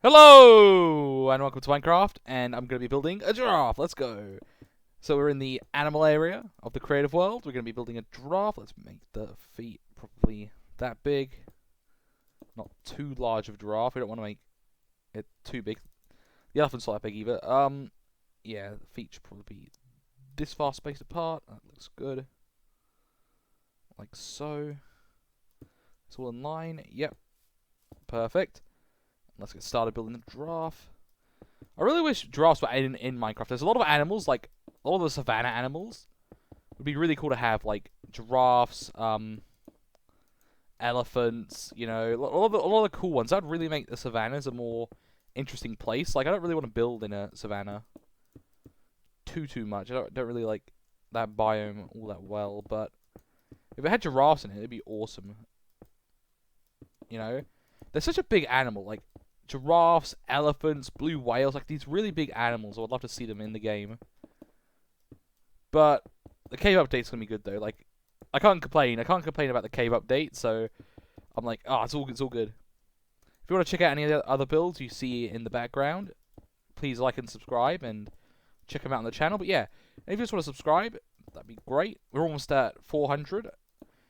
Hello and welcome to Minecraft, and I'm going to be building a giraffe. Let's go. So we're in the animal area of the creative world. We're going to be building a giraffe. Let's make the feet probably that big. Not too large of a giraffe. We don't want to make it too big. The elephant's not that big either. Yeah, the feet should probably be this far spaced apart. That looks good. Like so. It's all in line. Yep. Perfect. Let's get started building the giraffe. I really wish giraffes were in Minecraft. There's a lot of animals, like a lot of the savannah animals. It would be really cool to have like giraffes, elephants. You know, a lot of the cool ones. That would really make the savannas a more interesting place. Like I don't really want to build in a savannah too much. I don't really like that biome all that well. But if it had giraffes in it, it'd be awesome. You know, they're such a big animal. Like giraffes, elephants, blue whales, like these really big animals. I would love to see them in the game. But the cave update's gonna be good though. Like, I can't complain. I can't complain about the cave update. So I'm like, oh, it's all good. If you want to check out any of the other builds you see in the background, please like and subscribe and check them out on the channel. But yeah, if you just want to subscribe, that'd be great. We're almost at 400.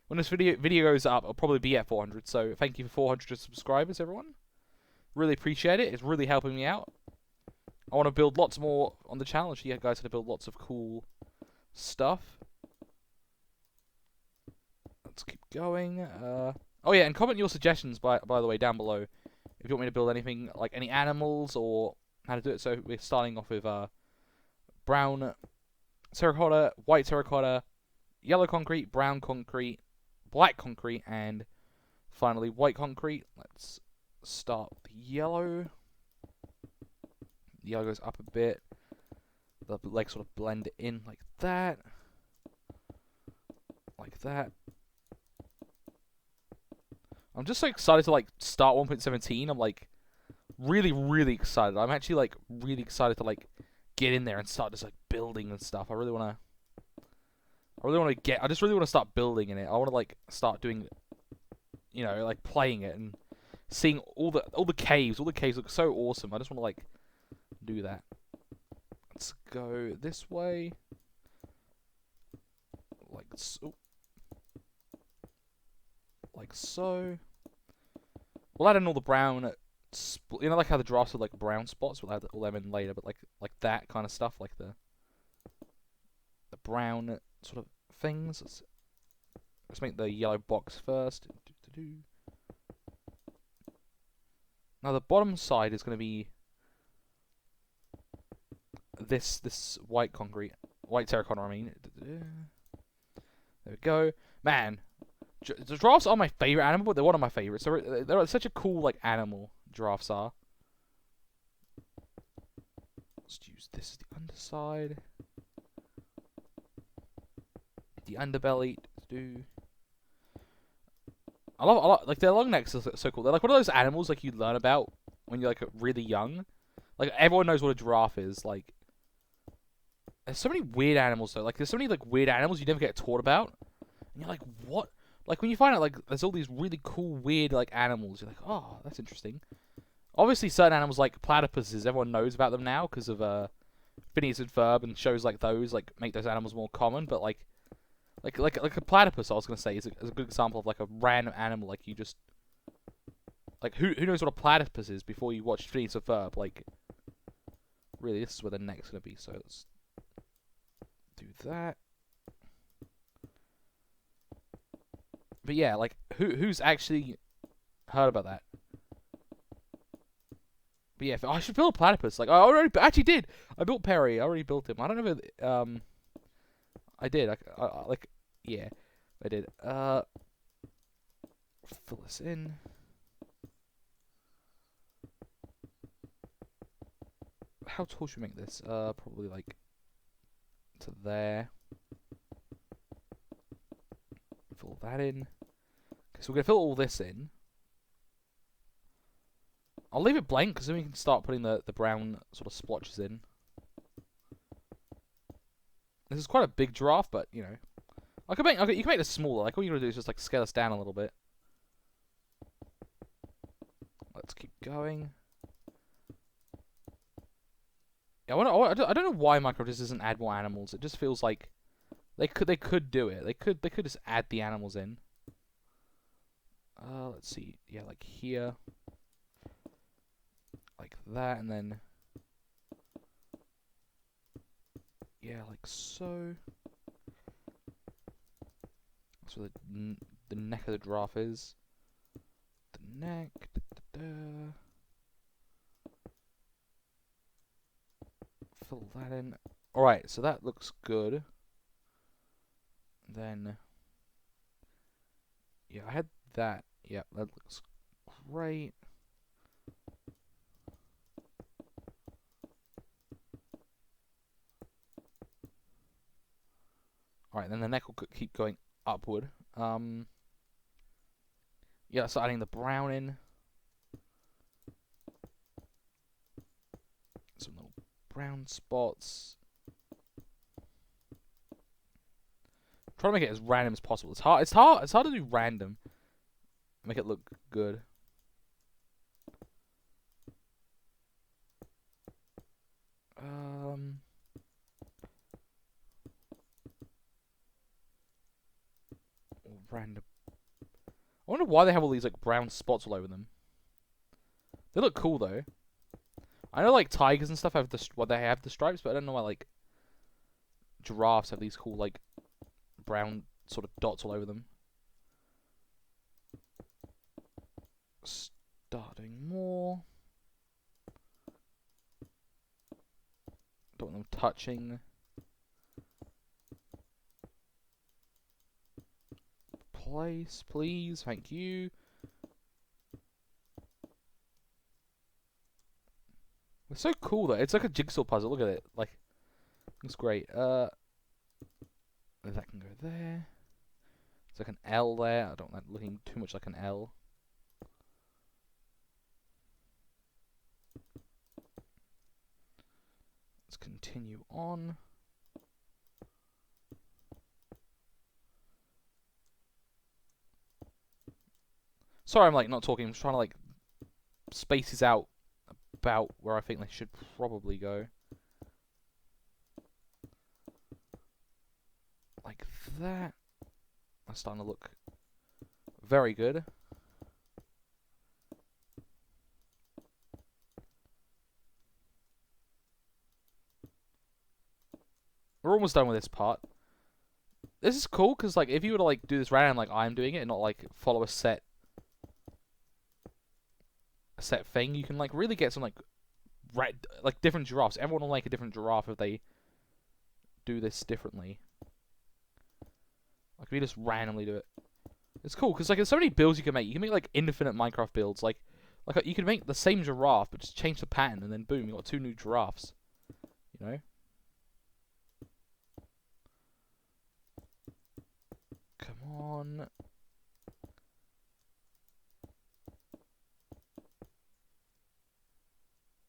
When this video goes up, I'll probably be at 400. So thank you for 400 subscribers, everyone. Really appreciate it. It's really helping me out. I want to build lots more on the channel. So you guys to build lots of cool stuff. Let's keep going. Oh yeah, and comment your suggestions by the way down below if you want me to build anything like any animals or how to do it. So we're starting off with brown terracotta, white terracotta, yellow concrete, brown concrete, black concrete, and finally white concrete. Let's start with yellow. The yellow goes up a bit. The legs sort of blend in like that. Like that. I'm just so excited to like start 1.17. I'm like really excited. I'm actually like really excited to like get in there and start just like building and stuff. I just really want to start building in it. I want to like start doing, you know, like playing it and seeing all the caves. All the caves look so awesome. I just want to like do that. Let's go this way. Like so. Like so. We'll add in all the brown, you know, like how the giraffes have like brown spots. We'll add all them in later, but like that kind of stuff, like the brown sort of things. Let's make the yellow box first. Now the bottom side is going to be this white concrete, white terracotta. I mean, there we go, man. The giraffes are my favorite animal, but they're one of my favorites. They're such a cool like animal. Giraffes are. Let's use this as the underside. The underbelly. I love like their long necks are so cool. They're like one of those animals like you learn about when you're like really young. Like everyone knows what a giraffe is. Like there's so many weird animals though. Like there's so many like weird animals you never get taught about. And you're like, what? Like when you find out like there's all these really cool weird like animals, you're like, oh, that's interesting. Obviously certain animals like platypuses, everyone knows about them now because of Phineas and Ferb and shows like those like make those animals more common. But like a platypus, I was gonna say is a good example of like a random animal. Like you just like who knows what a platypus is before you watch Phineas and Ferb? Like really, this is where the neck's gonna be. So let's do that. But yeah, like who's actually heard about that? But yeah, I should build a platypus. Like I already actually did. I built Perry. I already built him. I don't know if I did. I like yeah, I did. Fill this in. How tall should we make this? Probably like to there. Fill that in. Okay, so we're gonna fill all this in. I'll leave it blank because then we can start putting the brown sort of splotches in. This is quite a big giraffe, but you know, you can make this smaller. Like all you gotta do is just like scale this down a little bit. Let's keep going. Yeah, I don't know why Minecraft just doesn't add more animals. It just feels like they could do it. They could just add the animals in. Let's see. Yeah, like here, like that, and then yeah, like so. That's where the neck of the giraffe is. The neck. Da, da, da. Fill that in. Alright, so that looks good. Then, yeah, I had that. Yeah, that looks great. Alright, then the neck will keep going upward. Yeah, so adding the brown in. Some little brown spots. Try to make it as random as possible. It's hard. It's hard to do random. Make it look good. Random. I wonder why they have all these like brown spots all over them. They look cool though. I know like tigers and stuff have they have the stripes, but I don't know why like giraffes have these cool like brown sort of dots all over them. Starting more. Don't want them touching. Place, please. Thank you. It's so cool though. It's like a jigsaw puzzle. Look at it. Like, it's great. That can go there. It's like an L there. I don't like looking too much like an L. Let's continue on. Sorry, I'm like not talking. I'm just trying to like space this out about where I think they should probably go. Like that. That's starting to look very good. We're almost done with this part. This is cool because like if you were to like do this random like I'm doing it and not like follow a set thing, you can like really get some like different giraffes. Everyone will make a different giraffe if they do this differently. Like if you just randomly do it, it's cool because like there's so many builds you can make. You can make like infinite Minecraft builds. Like you can make the same giraffe but just change the pattern and then boom, you got 2 new giraffes. You know. Come on.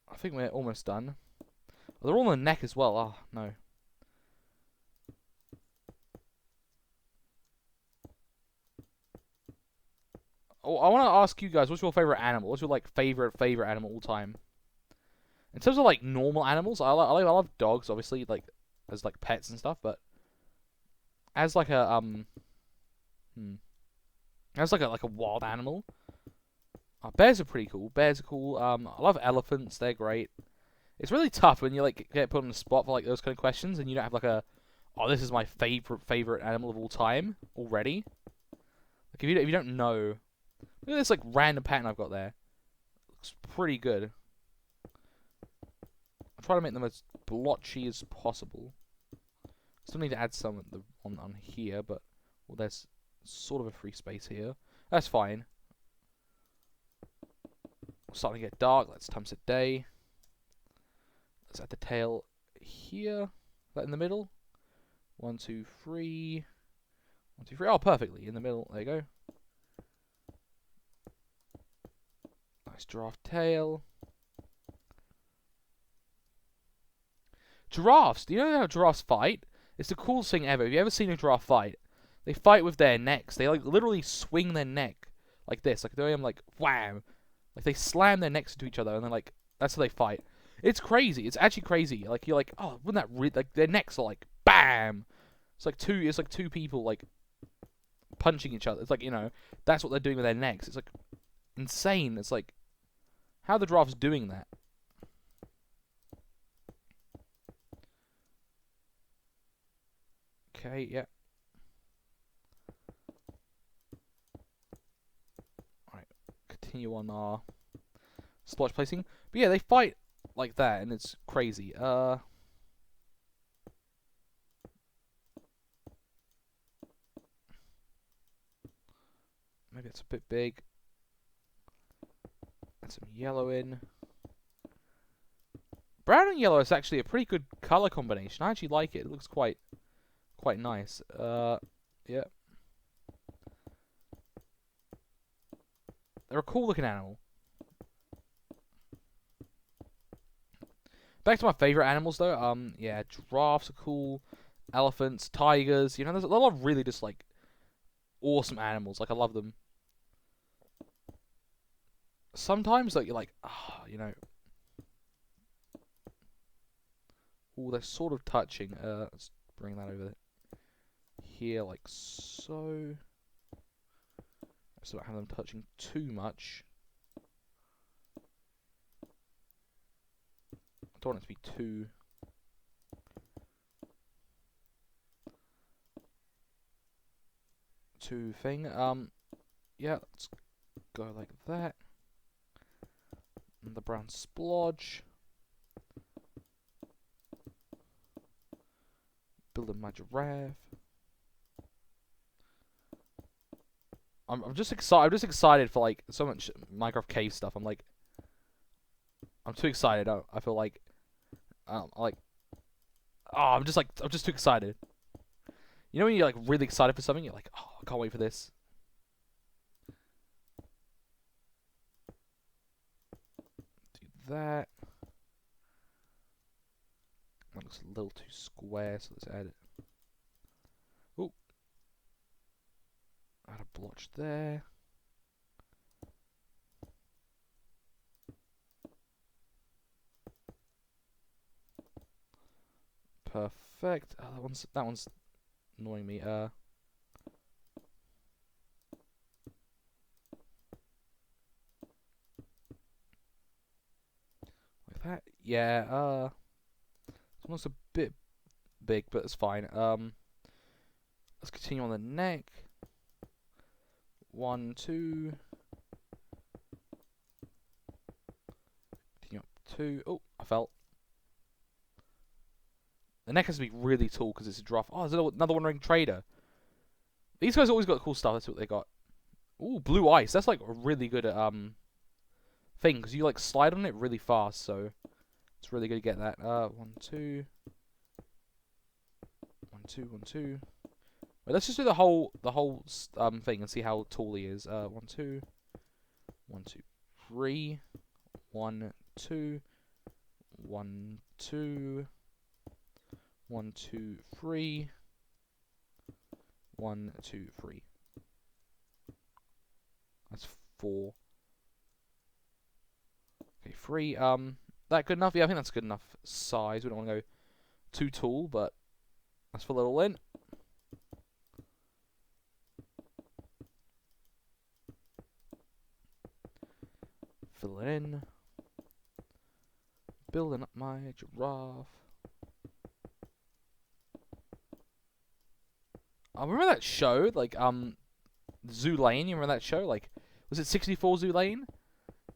I think we're almost done. Oh, they're all on the neck as well. Oh, no. Oh, I want to ask you guys, what's your favorite animal? What's your like favorite animal all time? In terms of like normal animals, I love dogs, obviously, like as like pets and stuff. But as like a as like a wild animal, bears are pretty cool. Bears are cool. I love elephants. They're great. It's really tough when you like get put on the spot for like those kind of questions, and you don't have like oh, this is my favorite animal of all time already. Like if you don't know, look at this like random pattern I've got there. Looks pretty good. I'm trying to make them as blotchy as possible. Still need to add some on here, but well, there's sort of a free space here. That's fine. Starting to get dark. Let's times a day. Let's add the tail here. That in the middle. 1, 2, 3. 1, 2, 3. Oh, perfectly in the middle. There you go. Nice giraffe tail. Giraffes. Do you know how giraffes fight? It's the coolest thing ever. Have you ever seen a giraffe fight? They fight with their necks. They like literally swing their neck like this. Like they like wham. Like they slam their necks into each other and then like that's how they fight. It's crazy. It's actually crazy. Like you're like, oh, wouldn't that like their necks are like bam. It's like two people like punching each other. It's like, you know, that's what they're doing with their necks. It's like insane. It's like, how are the giraffes doing that? Okay, yeah. Alright, continue on our splotch placing. But yeah, they fight like that, and it's crazy. Maybe it's a bit big. Add some yellow in. Brown and yellow is actually a pretty good color combination. I actually like it. It looks quite nice. Yeah. They're a cool looking animal. Back to my favorite animals though. Yeah, giraffes are cool. Elephants, tigers. You know, there's a lot of really just like awesome animals. Like I love them. Sometimes like you're like, ah, you know. Oh, they're sort of touching. Let's bring that over here, like so. So I don't have them touching too much. I don't want it to be too thing. Yeah, let's go like that. And the brown splodge. Building my giraffe. I'm just excited. I'm just excited for like so much Minecraft cave stuff. I'm too excited. I feel like like oh, I'm just too excited. You know when you're like really excited for something, you're like, oh, I can't wait for this. Do that. That looks a little too square, so let's add it. Oh, add a blotch there. Perfect. Oh, that one's annoying me. Like that. Yeah. It's almost a bit big, but it's fine. Let's continue on the neck. 1, 2. Continue up 2. Oh, I fell. The neck has to be really tall because it's a giraffe. Oh, there's another wandering trader. These guys always got cool stuff. That's what they got. Ooh, blue ice. That's like a really good thing because you like slide on it really fast. So it's really good to get that. 1, 2. 1, 2, 1, 2. Wait, let's just do the whole thing and see how tall he is. 1, 2. 1, 2, 3. 1, 2. 1, 2. 1, 2, 3. 1, 2, 3. That's 4. Okay, 3. That good enough? Yeah, I think that's good enough size. We don't want to go too tall, but let's fill it all in. Fill it in. Building up my giraffe. I remember that show, like, Zoo Lane. You remember that show? Like, was it 64 Zoo Lane?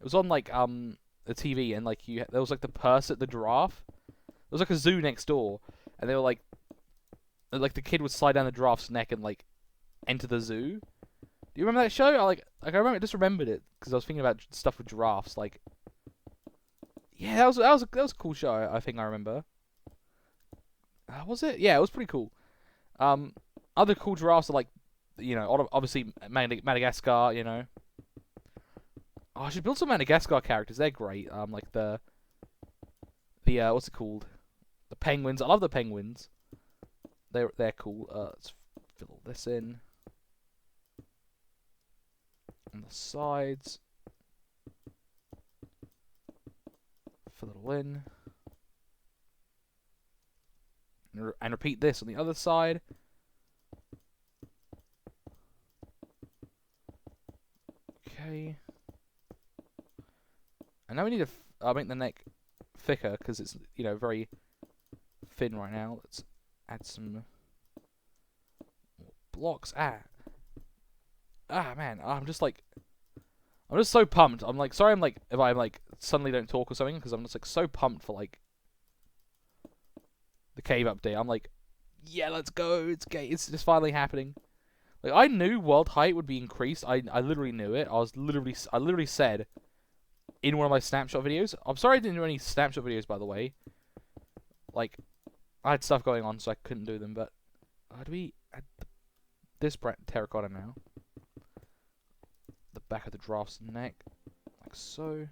It was on, like, the TV, and, like, there was, like, the giraffe. There was, like, a zoo next door, and they were, like, the kid would slide down the giraffe's neck and, like, enter the zoo. Do you remember that show? I just remembered it, because I was thinking about stuff with giraffes, like... Yeah, that was a cool show, I think I remember. Was it? Yeah, it was pretty cool. Other cool giraffes are, like, you know, obviously Madagascar, you know. Oh, I should build some Madagascar characters. They're great. Like the what's it called? The penguins. I love the penguins. They're cool. Let's fill this in on the sides. Fill Fill it all in. And repeat this on the other side. Okay. And now we need to make the neck thicker because it's, you know, very thin right now. Let's add some more blocks. Man, I'm just so pumped. I'm like, sorry, if I like suddenly don't talk or something, because I'm just like so pumped for like the cave update. I'm like, yeah, let's go. It's just finally happening. Like, I knew world height would be increased. I literally knew it. I literally said in one of my snapshot videos. I'm sorry I didn't do any snapshot videos, by the way. Like, I had stuff going on, so I couldn't do them. But do we add this terracotta now? The back of the giraffe's neck, like so.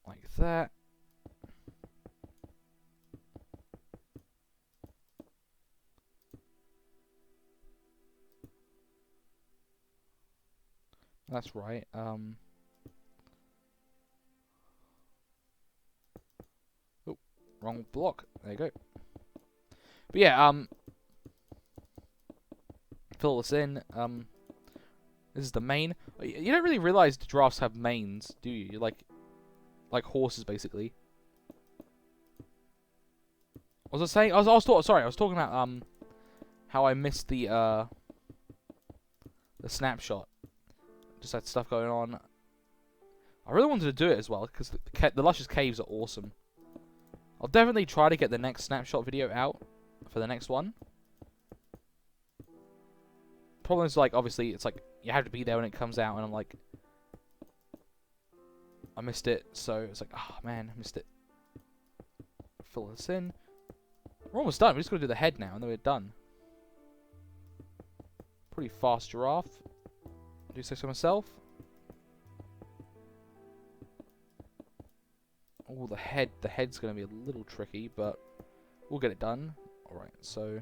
Like that. That's right. Oh, wrong block. There you go. But yeah, fill this in. This is the main. You don't really realize the giraffes have manes, do you? Like horses, basically. What was I saying? I was talking about how I missed the snapshot. Just had stuff going on. I really wanted to do it as well because the luscious caves are awesome. I'll definitely try to get the next snapshot video out for the next one. Problem is, like, obviously, it's like you have to be there when it comes out, and I'm like, I missed it, so it's like, oh man, I missed it. Fill this in. We're almost done. We just got to do the head now, and then we're done. Pretty fast giraffe. Do you say so myself? Oh, the head's going to be a little tricky, but we'll get it done. Alright, so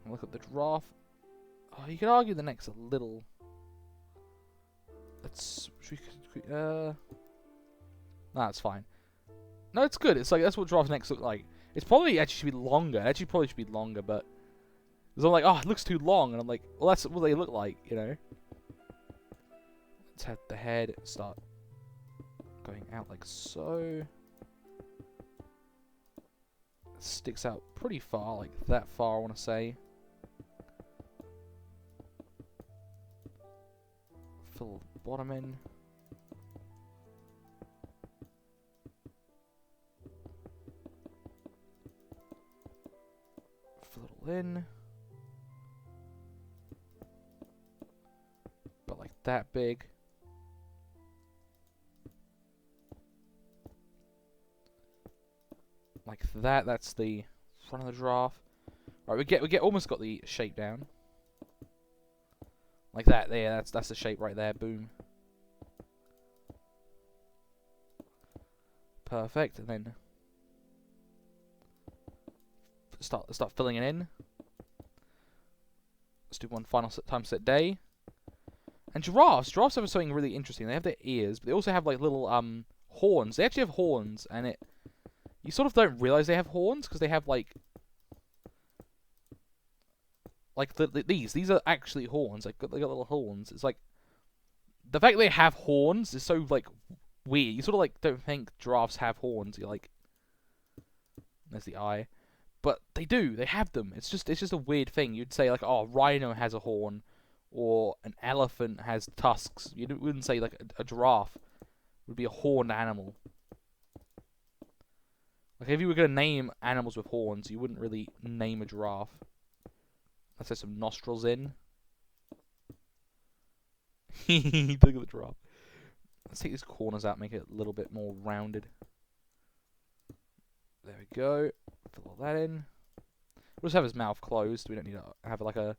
look at the giraffe. Oh, you could argue the neck's a little. Nah, it's fine. No, it's good. It's like, that's what giraffe necks look like. It's probably actually should be longer. It actually probably should be longer, but because I'm like, oh, it looks too long, and I'm like, well, that's what they look like, you know. Let's have the head start going out like so. It sticks out pretty far, like that far, I want to say. Fill the bottom in. Fill it all in. But like that big. Like that. That's the front of the giraffe. Right, we get almost got the shape down. Like that. There. That's the shape right there. Boom. Perfect. And then start filling it in. Let's do one final time set day. And giraffes have something really interesting. They have their ears, but they also have like little horns. They actually have horns, and you sort of don't realize they have horns because they have like these are actually horns. Like they got little horns. It's like the fact they have horns is so like weird. You sort of like don't think giraffes have horns. You're like, there's the eye, but they do. They have them. It's just a weird thing. You'd say like, oh, a rhino has a horn, or an elephant has tusks. You wouldn't say like a giraffe would be a horned animal. Like if you were gonna name animals with horns, you wouldn't really name a giraffe. Let's have some nostrils in. Look at the giraffe. Let's take these corners out, make it a little bit more rounded. There we go. Fill all that in. We'll just have his mouth closed. We don't need to have like a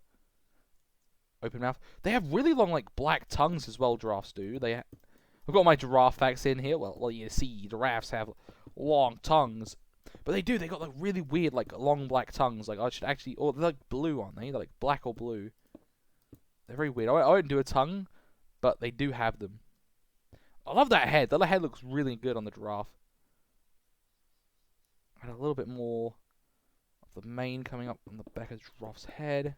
open mouth. They have really long like black tongues as well. Giraffes do. I've got my giraffe facts in here. Well, you see, giraffes have long tongues. But they do. They got like really weird, like long black tongues. Like I should actually, or they're like blue, aren't they? They're like black or blue. They're very weird. I won't do a tongue, but they do have them. I love that head. That head looks really good on the giraffe. And a little bit more of the mane coming up on the back of the giraffe's head,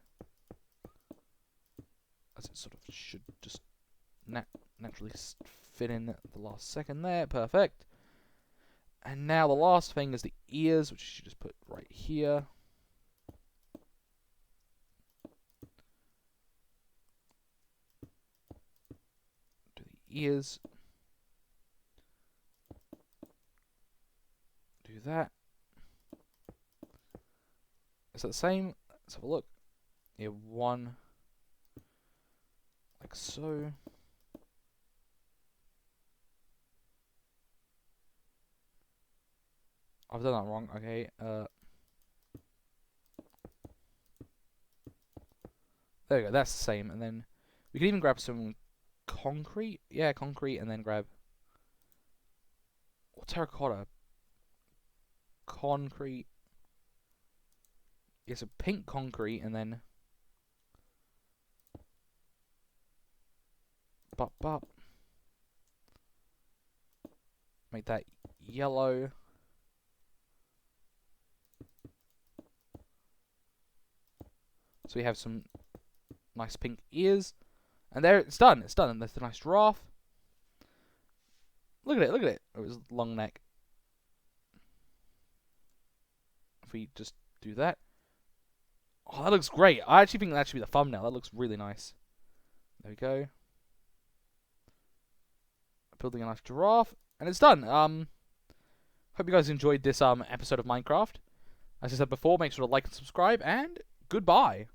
as it sort of should just naturally fit in at the last second there. Perfect. And now the last thing is the ears, which you should just put right here. Do the ears. Do that. Is that the same? Let's have a look. Yeah, one. Like so. I've done that wrong. Okay. There we go. That's the same. And then we can even grab some concrete. Yeah, concrete, and then grab terracotta. Concrete. Yeah, so pink concrete, and then bop. Make that yellow. So we have some nice pink ears. And there, it's done. It's done. And there's the nice giraffe. Look at it. Look at it. It was long neck. If we just do that. Oh, that looks great. I actually think that should be the thumbnail. That looks really nice. There we go. Building a nice giraffe. And it's done. Hope you guys enjoyed this episode of Minecraft. As I said before, make sure to like and subscribe. And goodbye.